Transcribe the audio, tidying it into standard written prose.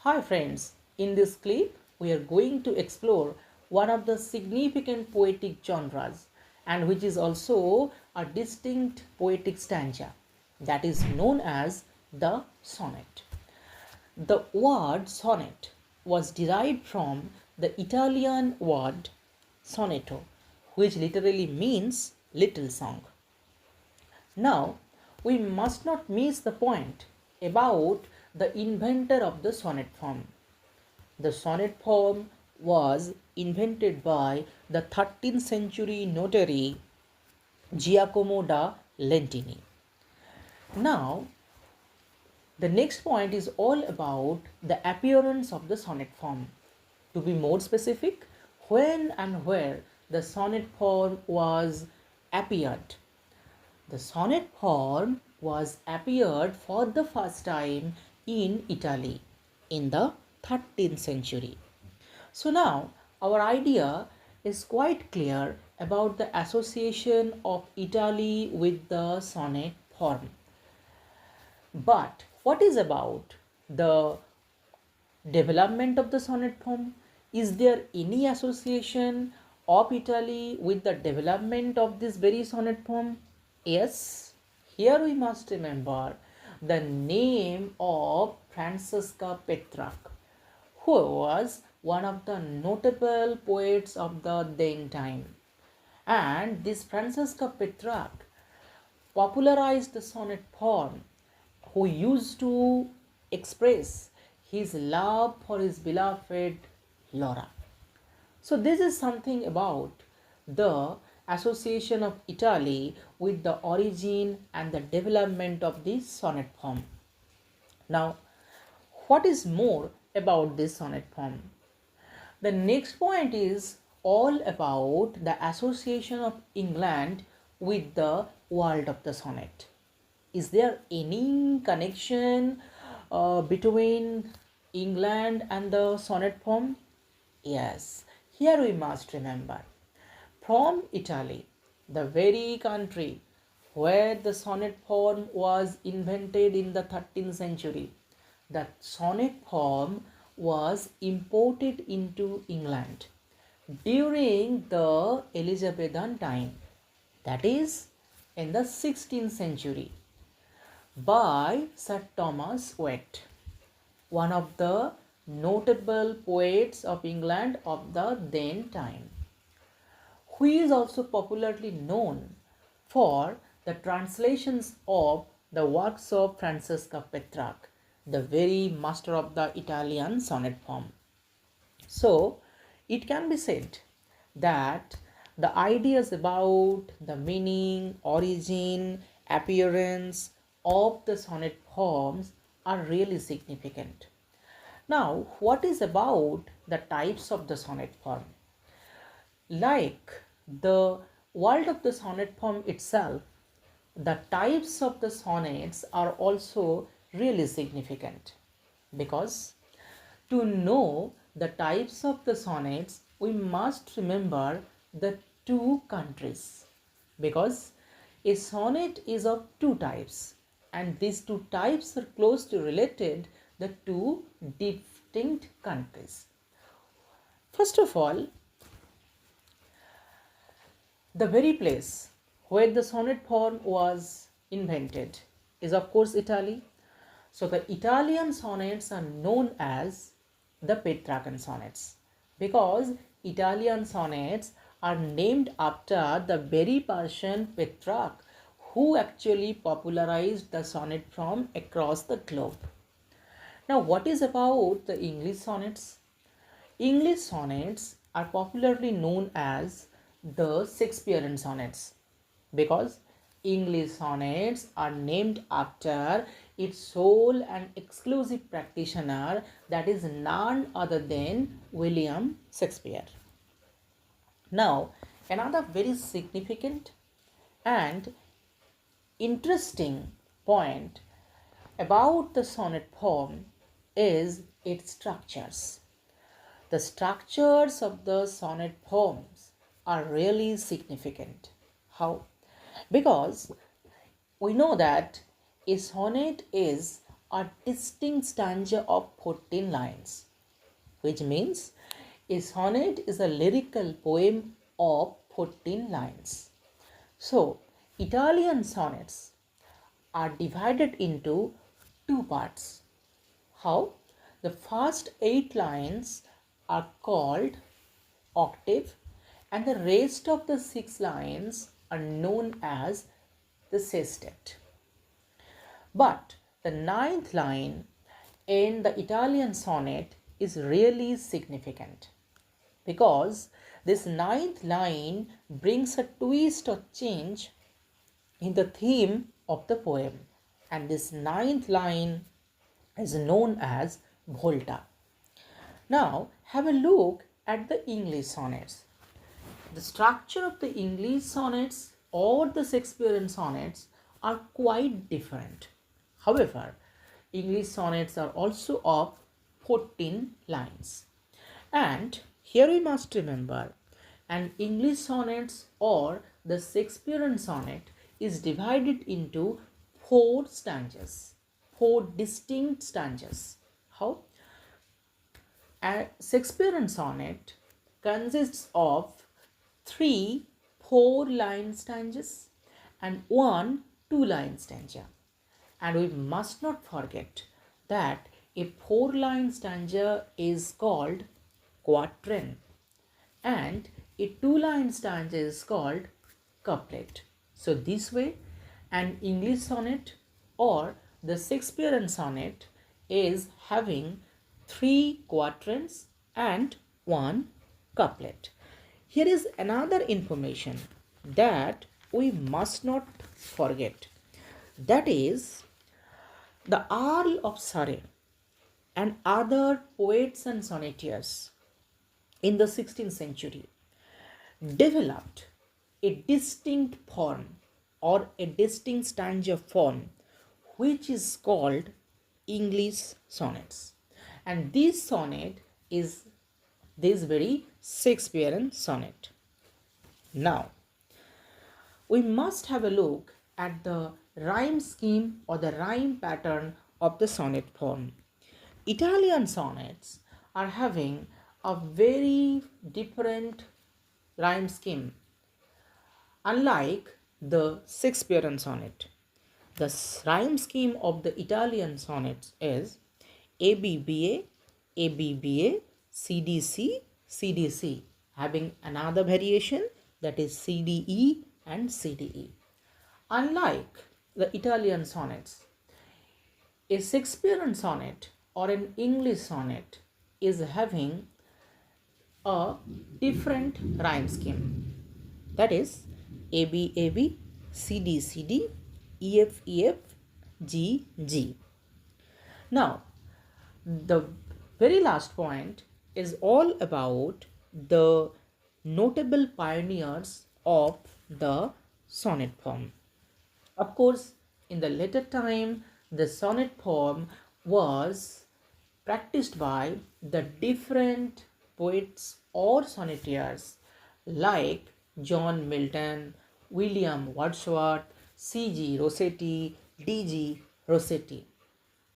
Hi friends, in this clip we are going to explore one of the significant poetic genres and which is also a distinct poetic stanza that is known as the sonnet. The word sonnet was derived from the Italian word sonetto, which literally means little song. Now, we must not miss the point about the inventor of the sonnet form. The sonnet form was invented by the 13th century notary Giacomo da Lentini. Now, the next point is all about the appearance of the sonnet form. To be more specific, when and where the sonnet form was appeared. The sonnet form was appeared for the first time in Italy in the 13th century. So now our idea is quite clear about the association of Italy with the sonnet form. But what is about the development of the sonnet form? Is there any association of Italy with the development of this very sonnet form? Yes, here we must remember the name of Francesca Petrarch, who was one of the notable poets of the then time. And this Francesca Petrarch popularized the sonnet form, who used to express his love for his beloved Laura. So this is something about the association of Italy with the origin and the development of this sonnet form. Now, what is more about this sonnet form? The next point is all about the association of England with the world of the sonnet. Is there any connection between England and the sonnet form? Yes, here we must remember. From Italy, the very country where the sonnet form was invented in the 13th century, the sonnet form was imported into England during the Elizabethan time, that is in the 16th century, by Sir Thomas Wyatt, one of the notable poets of England of the then time, who is also popularly known for the translations of the works of Francesca Petrarch, the very master of the Italian sonnet form. So, it can be said that the ideas about the meaning, origin, appearance of the sonnet forms are really significant. Now, what is about the types of the sonnet form? Like the world of the sonnet form itself, the types of the sonnets are also really significant, because to know the types of the sonnets, we must remember the two countries, because a sonnet is of two types and these two types are closely related, the two distinct countries. First of all, the very place where the sonnet form was invented is of course Italy. So the Italian sonnets are known as the Petrarchan sonnets, because Italian sonnets are named after the very person Petrarch who actually popularized the sonnet form across the globe. Now, what is about the English sonnets? English sonnets are popularly known as the Shakespearean sonnets, because English sonnets are named after its sole and exclusive practitioner, that is none other than William Shakespeare. Now, another very significant and interesting point about the sonnet form is its structures. The structures of the sonnet poems are really significant. How? Because we know that a sonnet is a distinct stanza of 14 lines, which means a sonnet is a lyrical poem of 14 lines. So, Italian sonnets are divided into two parts. How? The first 8 lines are called octave, and the rest of the 6 lines are known as the sestet. But the ninth line in the Italian sonnet is really significant because this ninth line brings a twist or change in the theme of the poem, and this ninth line is known as volta. Now have a look at the English sonnets. The structure of the English sonnets or the Shakespearean sonnets are quite different. However, English sonnets are also of 14 lines. And here we must remember, an English sonnets or the Shakespearean sonnet is divided into 4 stanzas, 4 distinct stanzas. How? A Shakespearean sonnet consists of 3 4-line stanzas and 1 2-line stanza. And we must not forget that a 4-line stanza is called quatrain and a 2-line stanza is called couplet. So this way, an English sonnet or the Shakespearean sonnet is having 3 quatrains and 1 couplet. Here is another information that we must not forget. That is, the Earl of Surrey and other poets and sonnetiers in the 16th century developed a distinct form or a distinct stanza form which is called English sonnets. And this sonnet is this very Shakespearean sonnet. Now, we must have a look at the rhyme scheme or the rhyme pattern of the sonnet form. Italian sonnets are having a very different rhyme scheme, unlike the Shakespearean sonnet. The rhyme scheme of the Italian sonnets is ABBA, ABBA, CDC, CDC, having another variation that is CDE and CDE. Unlike the Italian sonnets, a Shakespearean sonnet or an English sonnet is having a different rhyme scheme, that is ABAB, CDCD, EFEF, GG. Now, the very last point is all about the notable pioneers of the sonnet form. Of course, in the later time, the sonnet form was practiced by the different poets or sonnetiers like John Milton, William Wordsworth, C.G. Rossetti, D.G. Rossetti.